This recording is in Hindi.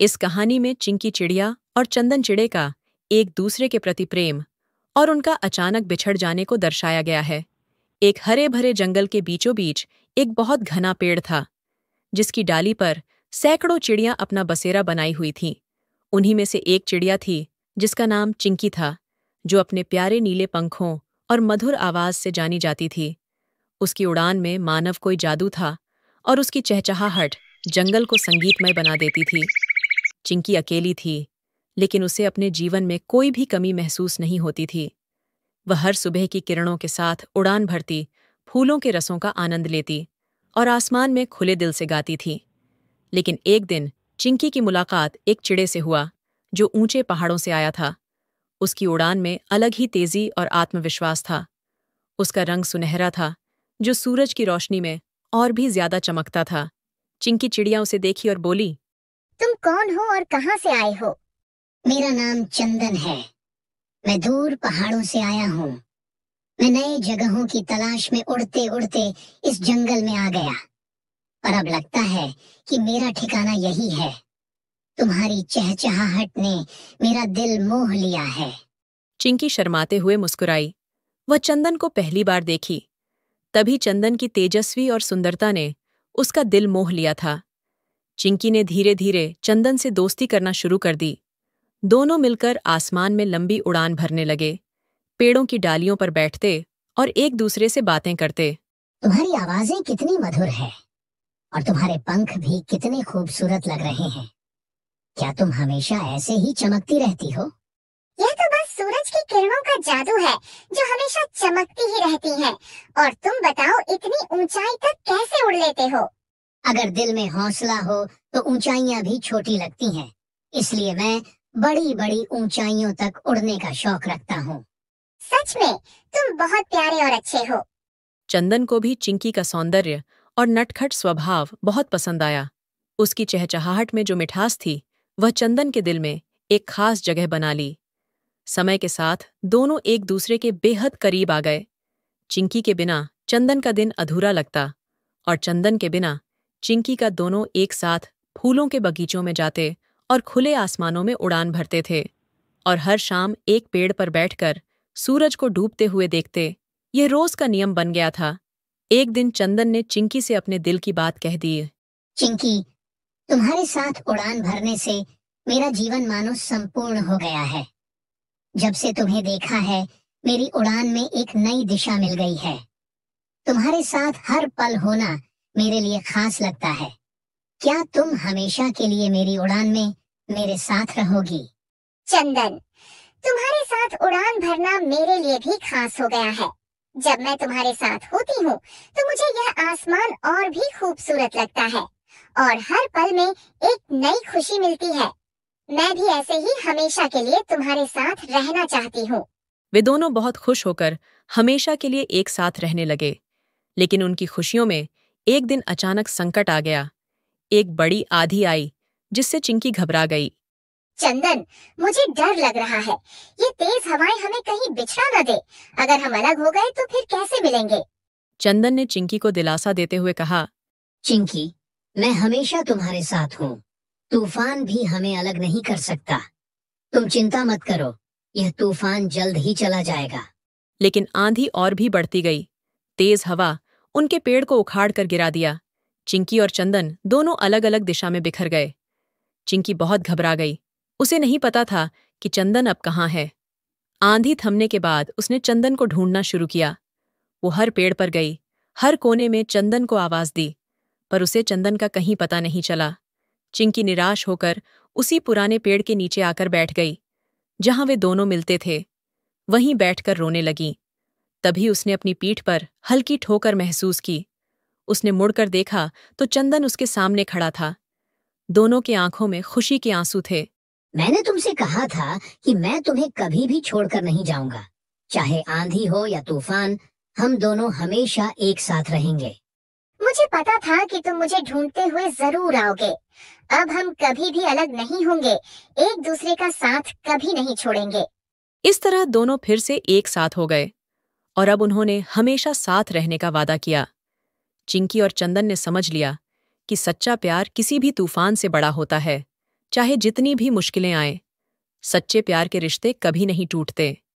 इस कहानी में चिंकी चिड़िया और चंदन चिड़े का एक दूसरे के प्रति प्रेम और उनका अचानक बिछड़ जाने को दर्शाया गया है। एक हरे भरे जंगल के बीचों बीच एक बहुत घना पेड़ था, जिसकी डाली पर सैकड़ों चिड़ियां अपना बसेरा बनाई हुई थीं। उन्हीं में से एक चिड़िया थी जिसका नाम चिंकी था, जो अपने प्यारे नीले पंखों और मधुर आवाज से जानी जाती थी। उसकी उड़ान में मानव कोई जादू था और उसकी चहचहाहट जंगल को संगीतमय बना देती थी। चिंकी अकेली थी, लेकिन उसे अपने जीवन में कोई भी कमी महसूस नहीं होती थी। वह हर सुबह की किरणों के साथ उड़ान भरती, फूलों के रसों का आनंद लेती और आसमान में खुले दिल से गाती थी। लेकिन एक दिन चिंकी की मुलाकात एक चिड़े से हुआ, जो ऊंचे पहाड़ों से आया था। उसकी उड़ान में अलग ही तेजी और आत्मविश्वास था। उसका रंग सुनहरा था, जो सूरज की रोशनी में और भी ज्यादा चमकता था। चिंकी चिड़िया उसे देखी और बोली, तुम कौन हो और कहाँ से आए हो? मेरा नाम चंदन है। मैं दूर पहाड़ों से आया हूँ। मैं नए जगहों की तलाश में उड़ते उड़ते इस जंगल में आ गया, पर अब लगता है कि मेरा ठिकाना यही है। तुम्हारी चहचहाहट ने मेरा दिल मोह लिया है। चिंकी शर्माते हुए मुस्कुराई। वह चंदन को पहली बार देखी। तभी चंदन की तेजस्वी और सुंदरता ने उसका दिल मोह लिया था। चिंकी ने धीरे धीरे चंदन से दोस्ती करना शुरू कर दी। दोनों मिलकर आसमान में लंबी उड़ान भरने लगे, पेड़ों की डालियों पर बैठते और एक दूसरे से बातें करते। तुम्हारी आवाजें कितनी मधुर है और तुम्हारे पंख भी कितने खूबसूरत लग रहे हैं। क्या तुम हमेशा ऐसे ही चमकती रहती हो? यह तो बस सूरज की किरणों का जादू है, जो हमेशा चमकती ही रहती है। और तुम बताओ, इतनी ऊंचाई तक कैसे उड़ लेते हो? अगर दिल में हौसला हो तो ऊंचाइयां भी छोटी लगती हैं। इसलिए मैं बड़ी बड़ी ऊंचाइयों तक उड़ने का शौक रखता हूँ। सच में तुम बहुत प्यारे और अच्छे हो। चंदन को भी चिंकी का सौंदर्य और नटखट स्वभाव बहुत पसंद आया। उसकी चहचहाहट में जो मिठास थी, वह चंदन के दिल में एक खास जगह बना ली। समय के साथ दोनों एक दूसरे के बेहद करीब आ गए। चिंकी के बिना चंदन का दिन अधूरा लगता और चंदन के बिना चिंकी का। दोनों एक साथ फूलों के बगीचों में जाते और खुले आसमानों में उड़ान भरते थे और हर शाम एक पेड़ पर बैठकर सूरज को डूबते हुए देखते। ये रोज का नियम बन गया था। एक दिन चंदन ने चिंकी से अपने दिल की बात कह दी। चिंकी, तुम्हारे साथ उड़ान भरने से मेरा जीवन मानो संपूर्ण हो गया है। जब से तुम्हें देखा है, मेरी उड़ान में एक नई दिशा मिल गई है। तुम्हारे साथ हर पल होना मेरे लिए खास लगता है। क्या तुम हमेशा के लिए मेरी उड़ान में मेरे साथ रहोगी? चंदन, तुम्हारे साथ उड़ान भरना मेरे लिए भी खास हो गया है। जब मैं तुम्हारे साथ होती हूँ, तो मुझे यह आसमान और भी खूबसूरत लगता है और हर पल में एक नई खुशी मिलती है। मैं भी ऐसे ही हमेशा के लिए तुम्हारे साथ रहना चाहती हूँ। वे दोनों बहुत खुश होकर हमेशा के लिए एक साथ रहने लगे। लेकिन उनकी खुशियों में एक दिन अचानक संकट आ गया। एक बड़ी आंधी आई, जिससे चिंकी घबरा गई। चंदन, मुझे डर लग रहा है। ये तेज हवाएं हमें कहीं बिछड़ा न दे। अगर हम अलग हो गए तो फिर कैसे मिलेंगे? चंदन ने चिंकी को दिलासा देते हुए कहा, चिंकी, मैं हमेशा तुम्हारे साथ हूँ। तूफान भी हमें अलग नहीं कर सकता। तुम चिंता मत करो, यह तूफान जल्द ही चला जाएगा। लेकिन आंधी और भी बढ़ती गई। तेज हवा उनके पेड़ को उखाड़ कर गिरा दिया। चिंकी और चंदन दोनों अलग अलग दिशा में बिखर गए। चिंकी बहुत घबरा गई। उसे नहीं पता था कि चंदन अब कहाँ है। आंधी थमने के बाद उसने चंदन को ढूंढना शुरू किया। वो हर पेड़ पर गई, हर कोने में चंदन को आवाज दी, पर उसे चंदन का कहीं पता नहीं चला। चिंकी निराश होकर उसी पुराने पेड़ के नीचे आकर बैठ गई, जहां वे दोनों मिलते थे। वहीं बैठकर रोने लगी। तभी उसने अपनी पीठ पर हल्की ठोकर महसूस की। उसने मुड़कर देखा तो चंदन उसके सामने खड़ा था। दोनों की आंखों में खुशी के आंसू थे। मैंने तुमसे कहा था कि मैं तुम्हें कभी भी छोड़कर नहीं जाऊंगा। चाहे आंधी हो या तूफान, हम दोनों हमेशा एक साथ रहेंगे। मुझे पता था कि तुम मुझे ढूंढते हुए जरूर आओगे। अब हम कभी भी अलग नहीं होंगे। एक दूसरे का साथ कभी नहीं छोड़ेंगे। इस तरह दोनों फिर से एक साथ हो गए और अब उन्होंने हमेशा साथ रहने का वादा किया। चिंकी और चंदन ने समझ लिया कि सच्चा प्यार किसी भी तूफान से बड़ा होता है। चाहे जितनी भी मुश्किलें आए। सच्चे प्यार के रिश्ते कभी नहीं टूटते।